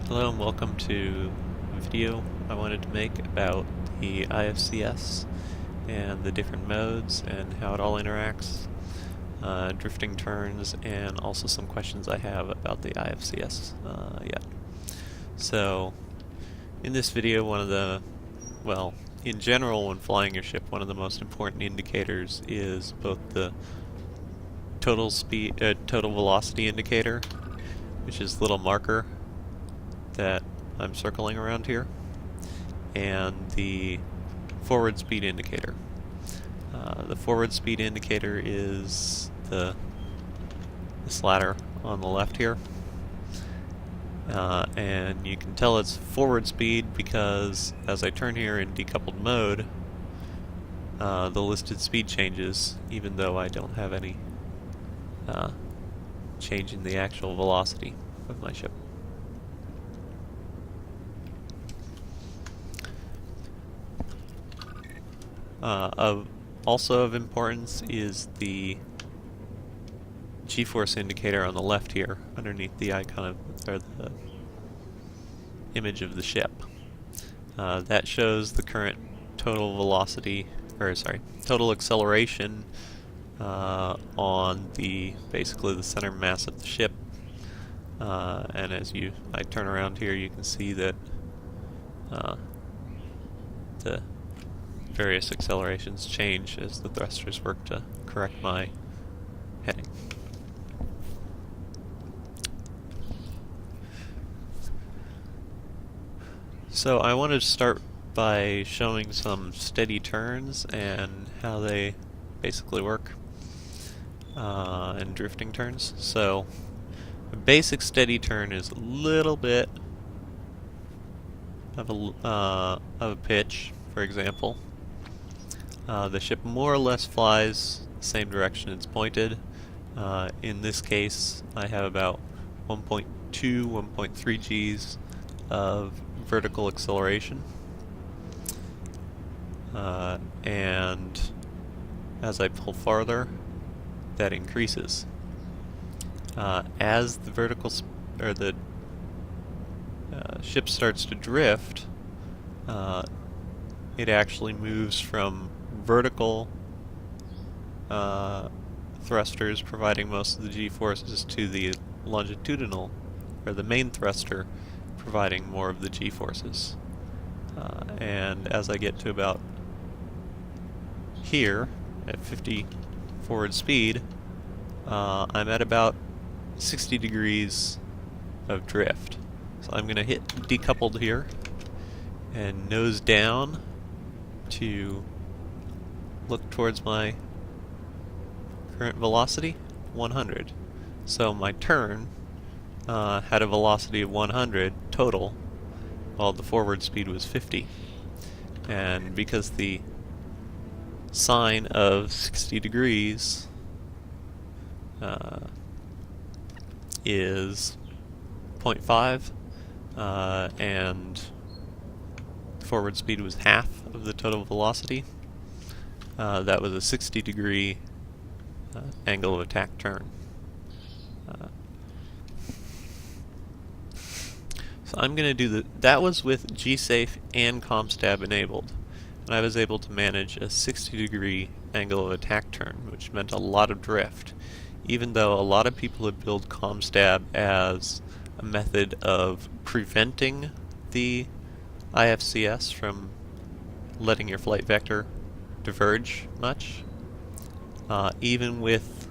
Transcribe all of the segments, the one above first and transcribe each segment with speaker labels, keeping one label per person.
Speaker 1: Hello and welcome to a video I wanted to make about the IFCS and the different modes and how it all interacts, drifting turns, and also some questions I have about the IFCS yet. So, in this video, in general, when flying your ship, one of the most important indicators is both the total velocity indicator, which is the little marker that I'm circling around here, and the forward speed indicator. The forward speed indicator is this ladder on the left here, and you can tell it's forward speed because as I turn here in decoupled mode, the listed speed changes even though I don't have any change in the actual velocity of my ship. Also of importance is the G-force indicator on the left here, underneath the icon or the image of the ship. That shows the current total velocity, total acceleration on basically the center mass of the ship. And as I turn around here, you can see that the various accelerations change as the thrusters work to correct my heading. So I wanted to start by showing some steady turns and how they basically work, and drifting turns. So a basic steady turn is a little bit of a pitch, for example. The ship more or less flies the same direction it's pointed. In this case, I have about 1.2, 1.3 Gs of vertical acceleration. And as I pull farther, that increases. As the ship starts to drift, it actually moves from vertical thrusters providing most of the G-forces to the longitudinal, or the main thruster, providing more of the G-forces. And as I get to about here, at 50 forward speed, I'm at about 60 degrees of drift. So I'm going to hit decoupled here and nose down to look towards my current velocity, 100. So my turn had a velocity of 100 total, while the forward speed was 50. And because the sine of 60 degrees is 0.5, and forward speed was half of the total velocity, that was a 60 degree angle of attack turn. So I'm going to do that was with G-Safe and ComStab enabled, and I was able to manage a 60 degree angle of attack turn, which meant a lot of drift, even though a lot of people have built ComStab as a method of preventing the IFCS from letting your flight vector diverge much. Even with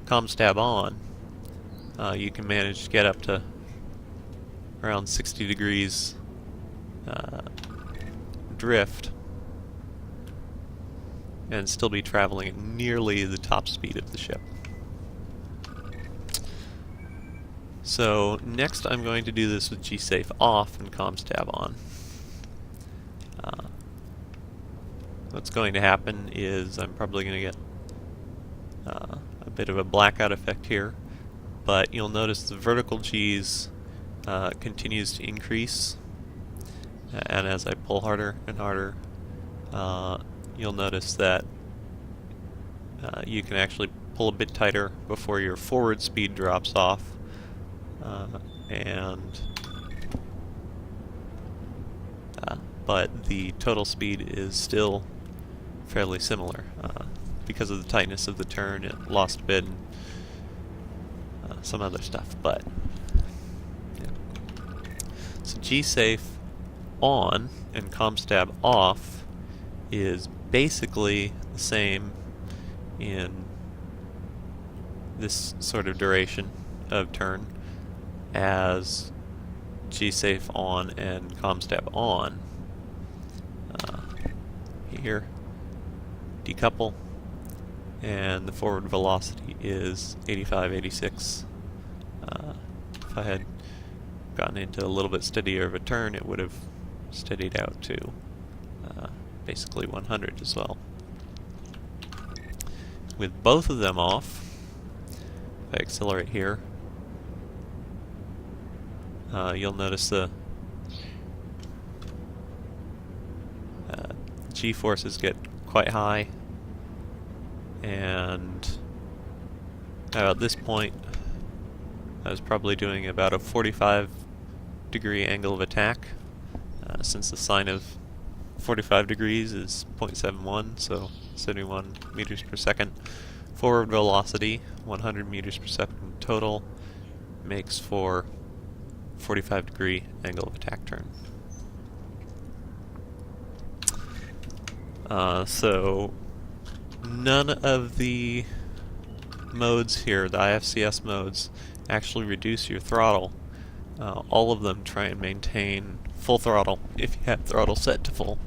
Speaker 1: ComStab on, you can manage to get up to around 60 degrees drift and still be traveling at nearly the top speed of the ship. So next I'm going to do this with G-Safe off and ComStab on. What's going to happen is I'm probably going to get a bit of a blackout effect here, but you'll notice the vertical G's continues to increase, and as I pull harder and harder, you'll notice that you can actually pull a bit tighter before your forward speed drops off, and but the total speed is still fairly similar. Because of the tightness of the turn, it lost a bit and some other stuff, but yeah. So G-Safe on and ComStab off is basically the same in this sort of duration of turn as G-Safe on and ComStab on. Here, decouple, and the forward velocity is 85, 86. If I had gotten into a little bit steadier of a turn, it would have steadied out to basically 100 as well. With both of them off, if I accelerate here, you'll notice the G-forces get quite high, and at this point I was probably doing about a 45-degree angle of attack, since the sine of 45 degrees is 0.71, so 71 meters per second. Forward velocity, 100 meters per second total, makes for 45-degree angle of attack turn. So none of the modes here, the IFCS modes, actually reduce your throttle. All of them try and maintain full throttle if you have throttle set to full,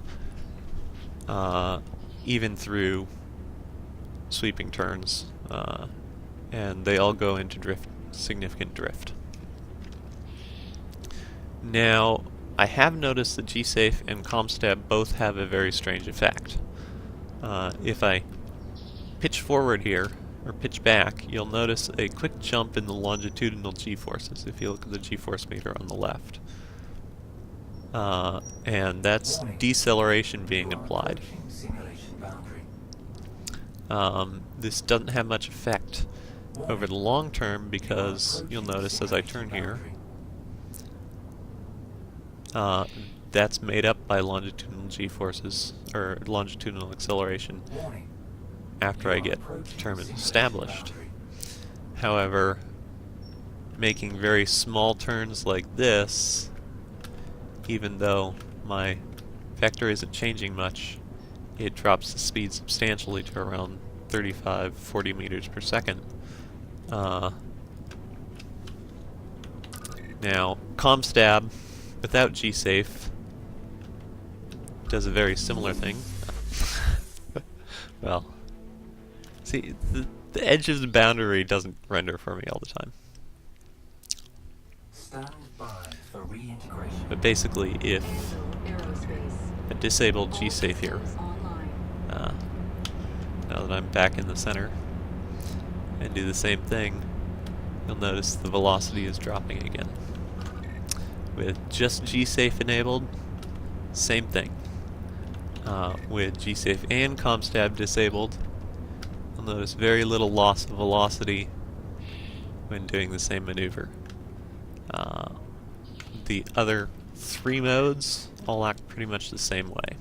Speaker 1: even through sweeping turns, and they all go into drift, significant drift. Now, I have noticed that G-Safe and ComStab both have a very strange effect. If I pitch forward here, or pitch back, you'll notice a quick jump in the longitudinal G-forces if you look at the G-force meter on the left. And that's deceleration being applied. This doesn't have much effect over the long term because you'll notice as I turn here, that's made up by longitudinal G-forces, or longitudinal acceleration, after I get the term established. However, making very small turns like this, even though my vector isn't changing much, it drops the speed substantially to around 35-40 meters per second. Now, ComStab without G-Safe does a very similar thing. Well, see, the edge of the boundary doesn't render for me all the time.
Speaker 2: Stand by for reintegration.
Speaker 1: But basically, if I disable G-Safe here, now that I'm back in the center, and do the same thing, you'll notice the velocity is dropping again. With just G-Safe enabled, same thing. With G-Safe and ComStab disabled, you'll notice very little loss of velocity when doing the same maneuver. The other three modes all act pretty much the same way.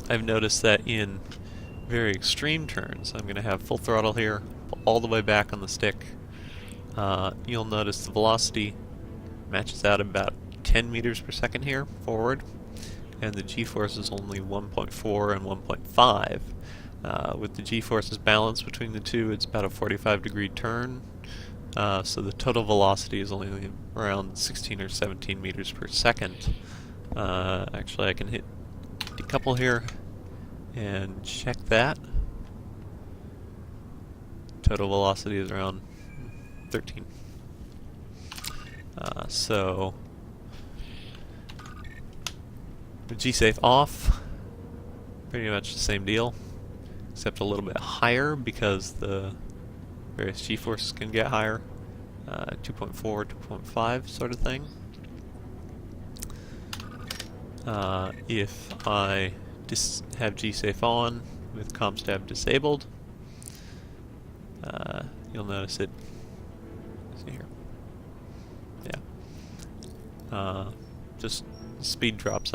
Speaker 1: I've noticed that in very extreme turns, I'm going to have full throttle here, all the way back on the stick. You'll notice the velocity matches out about 10 meters per second here, forward, and the G-force is only 1.4 and 1.5. With the G-forces balanced between the two, it's about a 45-degree turn, so the total velocity is only around 16 or 17 meters per second. Actually, I can hit decouple here and check that. Total velocity is around 13. So with G-Safe off, pretty much the same deal, except a little bit higher because the various G-forces can get higher, 2.4, 2.5 sort of thing. If I have G-Safe on with ComStab disabled, you'll notice it see here. Yeah. Just speed drops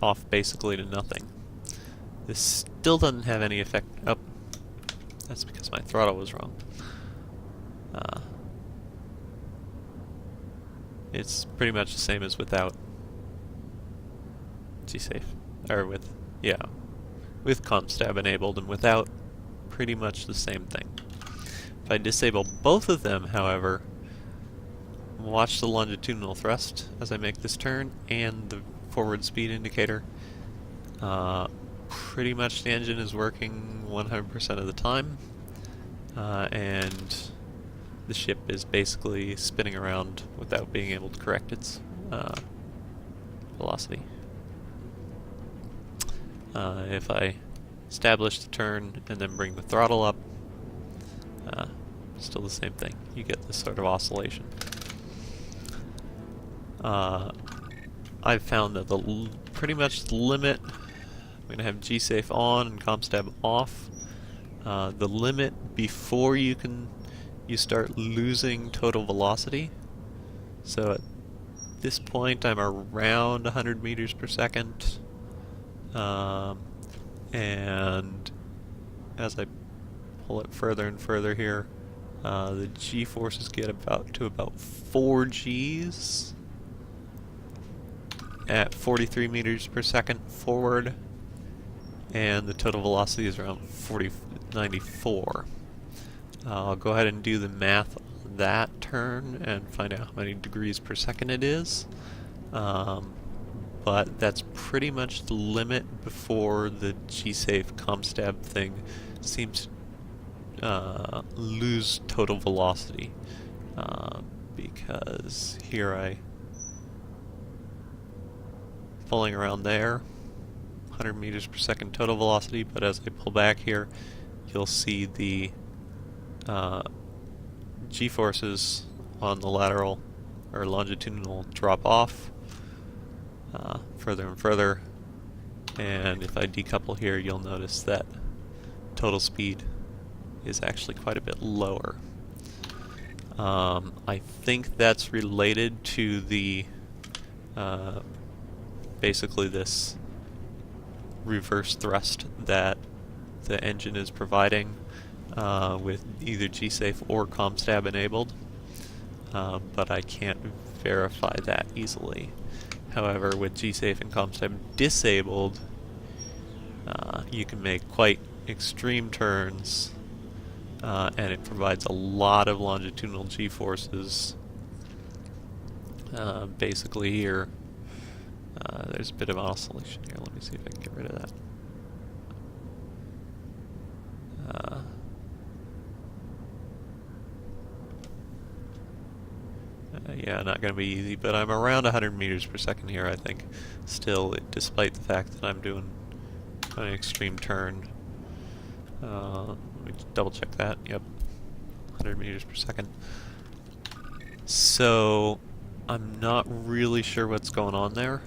Speaker 1: off basically to nothing. This still doesn't have any effect. Oh, that's because my throttle was wrong. It's pretty much the same as without G-Safe, or with ComStab enabled, and without, pretty much the same thing. If I disable both of them, however, watch the longitudinal thrust as I make this turn and the forward speed indicator. Pretty much the engine is working 100% of the time, and the ship is basically spinning around without being able to correct its velocity. If I establish the turn and then bring the throttle up, still the same thing. You get this sort of oscillation. I've found that pretty much the limit, I'm going to have G-Safe on and ComStab off. The limit before you start losing total velocity. So at this point I'm around 100 meters per second. And as I pull it further and further here, the G-forces get to about 4 Gs at 43 meters per second forward, and the total velocity is around 94. I'll go ahead and do the math on that turn and find out how many degrees per second it is. But that's pretty much the limit before the G-Safe ComStab thing seems to lose total velocity. Because here pulling around there, 100 meters per second total velocity, but as I pull back here, you'll see the G-forces on the lateral or longitudinal drop off further and further, and if I decouple here, you'll notice that total speed is actually quite a bit lower. I think that's related to the basically this reverse thrust that the engine is providing with either G-Safe or ComStab enabled, but I can't verify that easily. However, with G-Safe and ComStab disabled, you can make quite extreme turns, and it provides a lot of longitudinal G-forces. Basically here, there's a bit of oscillation here. Let me see if I can get rid of that. Yeah, not going to be easy, but I'm around 100 meters per second here, I think. Still, despite the fact that I'm doing an extreme turn. Let me double check that. Yep, 100 meters per second. So, I'm not really sure what's going on there.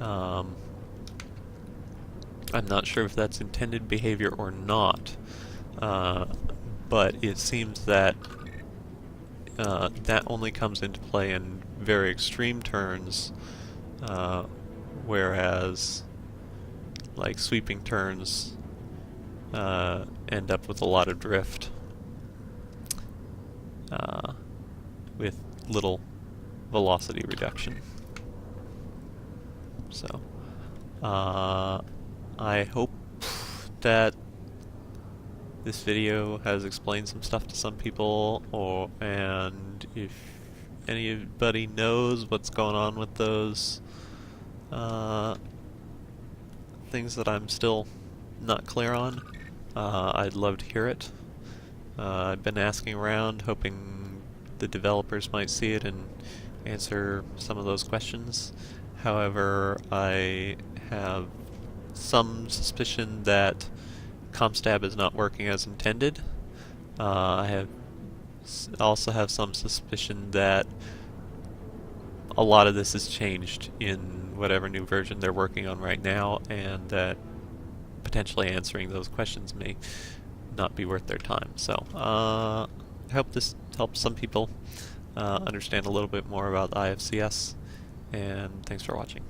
Speaker 1: I'm not sure if that's intended behavior or not, but it seems that that only comes into play in very extreme turns, whereas like sweeping turns end up with a lot of drift with little velocity reduction. So I hope that this video has explained some stuff to some people, and if anybody knows what's going on with those things that I'm still not clear on, I'd love to hear it. I've been asking around, hoping the developers might see it and answer some of those questions. However, I have some suspicion that ComStab is not working as intended. I also have some suspicion that a lot of this has changed in whatever new version they're working on right now, and that potentially answering those questions may not be worth their time. So, I hope this help some people understand a little bit more about the IFCS. And thanks for watching.